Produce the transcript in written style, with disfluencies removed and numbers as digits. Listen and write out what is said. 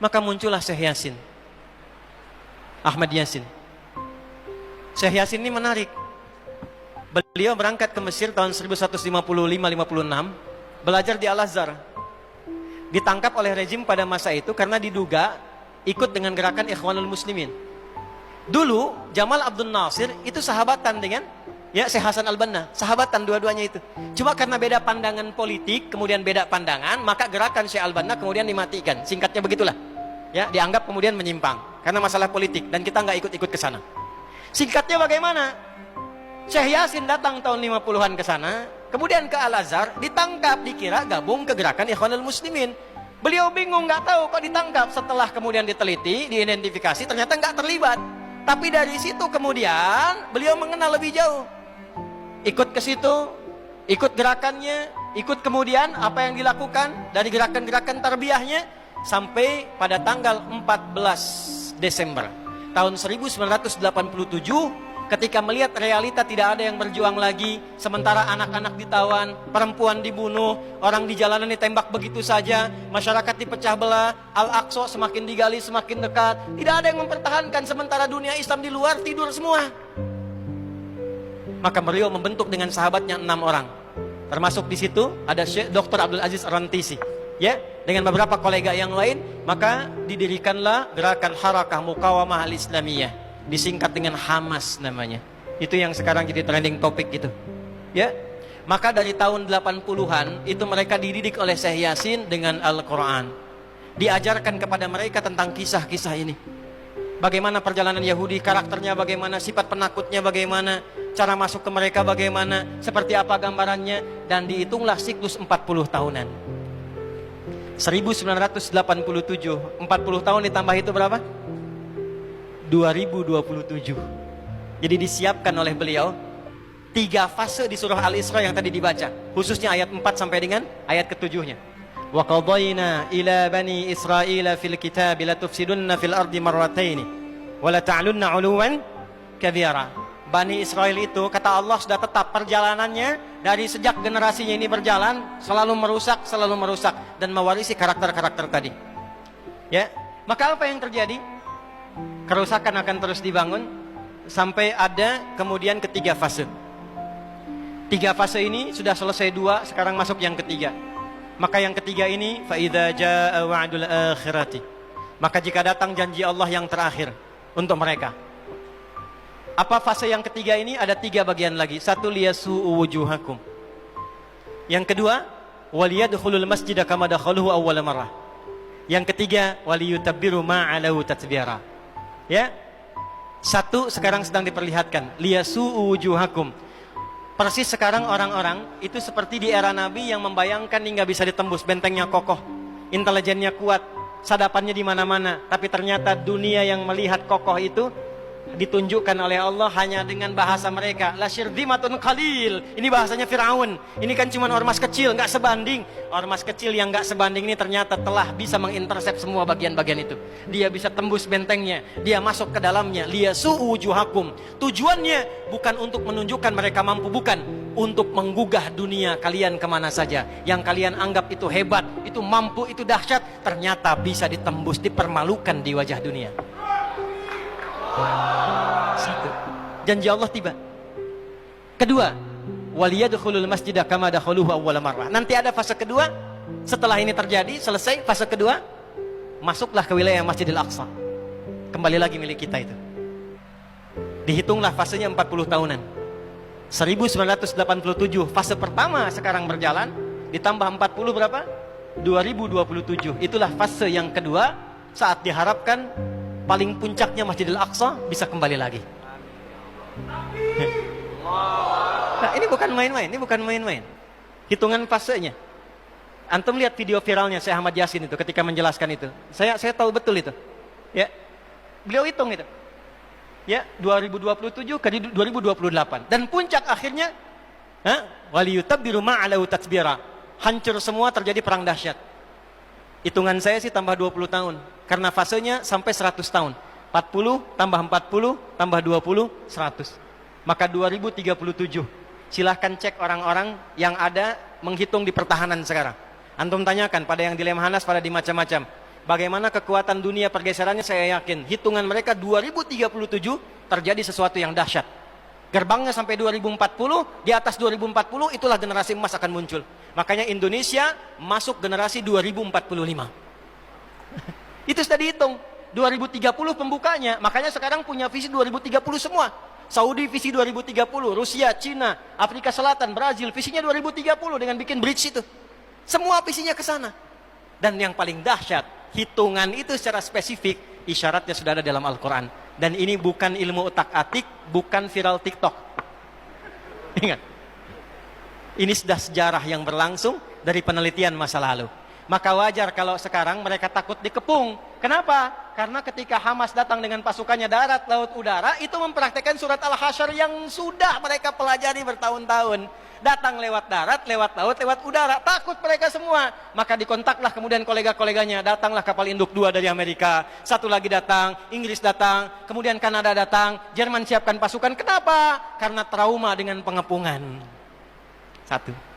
Maka muncullah Syekh Yasin, Ahmad Yasin. Syekh Yasin ini menarik. Beliau berangkat ke Mesir tahun 1155-56, belajar di Al-Azhar. Ditangkap oleh rezim pada masa itu karena diduga ikut dengan gerakan Ikhwanul Muslimin. Dulu Jamal Abdul Nasir itu sahabatan dengan Syekh Hasan Al-Banna, sahabatan dua-duanya itu. Cuma karena beda pandangan politik, kemudian beda pandangan, maka gerakan Syekh Al-Banna kemudian dimatikan. Singkatnya begitulah. Dianggap kemudian menyimpang karena masalah politik dan kita nggak ikut-ikut ke sana. Singkatnya bagaimana? Syekh Yasin datang tahun 50-an ke sana, kemudian ke Al-Azhar, ditangkap, dikira gabung ke gerakan Ikhwanul Muslimin. Beliau bingung, nggak tahu kok ditangkap. Setelah kemudian diteliti, diidentifikasi, ternyata nggak terlibat. Tapi dari situ kemudian beliau mengenal lebih jauh. Ikut ke situ, ikut gerakannya, ikut kemudian apa yang dilakukan dari gerakan-gerakan tarbiyahnya sampai pada tanggal 14 Desember tahun 1987 ketika melihat realita tidak ada yang berjuang lagi, sementara anak-anak ditawan, perempuan dibunuh, orang di jalanan ditembak begitu saja, masyarakat dipecah belah, Al-Aqsa semakin digali semakin dekat, tidak ada yang mempertahankan, sementara dunia Islam di luar tidur semua. Maka beliau membentuk dengan sahabatnya 6 orang. Termasuk di situ ada Syekh Dr. Abdul Aziz Ar-Rantisi. Dengan beberapa kolega yang lain, maka didirikanlah gerakan Harakah Muqawamah Al-Islamiyah. Disingkat dengan Hamas namanya. Itu yang sekarang jadi trending topik gitu. Maka dari tahun 80-an itu mereka dididik oleh Syekh Yasin dengan Al-Quran. Diajarkan kepada mereka tentang kisah-kisah ini. Bagaimana perjalanan Yahudi, karakternya bagaimana, sifat penakutnya bagaimana, cara masuk ke mereka bagaimana, seperti apa gambarannya, dan dihitunglah siklus 40 tahunan. 1987, 40 tahun ditambah itu berapa? 2027. Jadi disiapkan oleh beliau 3 fase di surah Al-Isra yang tadi dibaca, khususnya ayat 4 sampai dengan ayat ke-7-nya. Wa qadayna ila bani Israila fil kitab la tufsidunna fil ardi marrataini wa la ta'lunna 'uluwan kabira. Bani Israel itu kata Allah sudah tetap perjalanannya dari sejak generasinya ini berjalan selalu merusak dan mewarisi karakter-karakter tadi. Maka apa yang terjadi? Kerusakan akan terus dibangun sampai ada kemudian ketiga fase. 3 fase ini sudah selesai 2, sekarang masuk yang ketiga. Maka yang ketiga ini fa idza jaa wa'dul akhirati. Maka jika datang janji Allah yang terakhir untuk mereka. Apa fase yang ketiga ini? Ada 3 bagian lagi. 1, liyasu'u wujuhakum. Yang kedua, waliyadkhulul masjida kama dakhaluhu awwal marrah. Yang ketiga, waliyutabbiru ma 'alahu tatbira. 1 sekarang sedang diperlihatkan, liyasu'u wujuhakum. Persis sekarang orang-orang itu seperti di era Nabi yang membayangkan hingga bisa ditembus, bentengnya kokoh, intelijennya kuat, sadapannya di mana-mana. Tapi ternyata dunia yang melihat kokoh itu ditunjukkan oleh Allah hanya dengan bahasa mereka. La syirzimatun qalil. Ini bahasanya Firaun. Ini kan cuma ormas kecil, nggak sebanding. Ormas kecil yang nggak sebanding ini ternyata telah bisa mengintersep semua bagian-bagian itu. Dia bisa tembus bentengnya, dia masuk ke dalamnya. Liyasu'u wujuhakum. Tujuannya bukan untuk menunjukkan mereka mampu, bukan, untuk menggugah dunia kalian kemana saja. Yang kalian anggap itu hebat, itu mampu, itu dahsyat, ternyata bisa ditembus, dipermalukan di wajah dunia. 1, janji Allah tiba. Kedua, waliyadkhulul masjida kama dakhaluhu awwal marrah. Nanti ada fase kedua. Setelah ini terjadi, selesai fase kedua, masuklah ke wilayah Masjidil Aqsa. Kembali lagi milik kita itu. Dihitunglah fasenya 40 tahunan. 1987 fase pertama sekarang berjalan, ditambah 40 berapa? 2027. Itulah fase yang kedua, saat diharapkan paling puncaknya Masjidil Aqsa bisa kembali lagi. Nah, ini bukan main-main, hitungan fasenya. Antum lihat video viralnya Syekh Ahmad Yasin itu ketika menjelaskan itu. Saya tahu betul itu. Beliau hitung itu. 2027 ke 2028 dan puncak akhirnya waliyutabbiru ma'alahu tatbira. Hancur semua, terjadi perang dahsyat. Hitungan saya sih tambah 20 tahun. Karena fasenya sampai 100 tahun. 40 tambah 40 tambah 20, 100. Maka 2037. Silahkan cek orang-orang yang ada menghitung di pertahanan sekarang. Antum tanyakan pada yang di Lemhanas, pada di macam-macam. Bagaimana kekuatan dunia pergeserannya saya yakin. Hitungan mereka 2037 terjadi sesuatu yang dahsyat. Gerbangnya sampai 2040, di atas 2040 itulah generasi emas akan muncul. Makanya Indonesia masuk generasi 2045. Itu sudah dihitung. 2030 pembukanya. Makanya sekarang punya visi 2030 semua. Saudi visi 2030, Rusia, Cina, Afrika Selatan, Brazil visinya 2030 dengan bikin bridge itu. Semua visinya ke sana. Dan yang paling dahsyat, hitungan itu secara spesifik isyaratnya sudah ada dalam Al-Quran. Dan ini bukan ilmu utak-atik, bukan viral TikTok. Ingat, ini sudah sejarah yang berlangsung dari penelitian masa lalu. Maka wajar kalau sekarang mereka takut dikepung. Kenapa? Karena ketika Hamas datang dengan pasukannya darat, laut, udara, itu mempraktekkan surat Al-Hasyr yang sudah mereka pelajari bertahun-tahun. Datang lewat darat, lewat laut, lewat udara. Takut mereka semua. Maka dikontaklah kemudian kolega-koleganya. Datanglah kapal induk 2 dari Amerika. Satu lagi datang, Inggris datang, kemudian Kanada datang, Jerman siapkan pasukan. Kenapa? Karena trauma dengan pengepungan. Satu.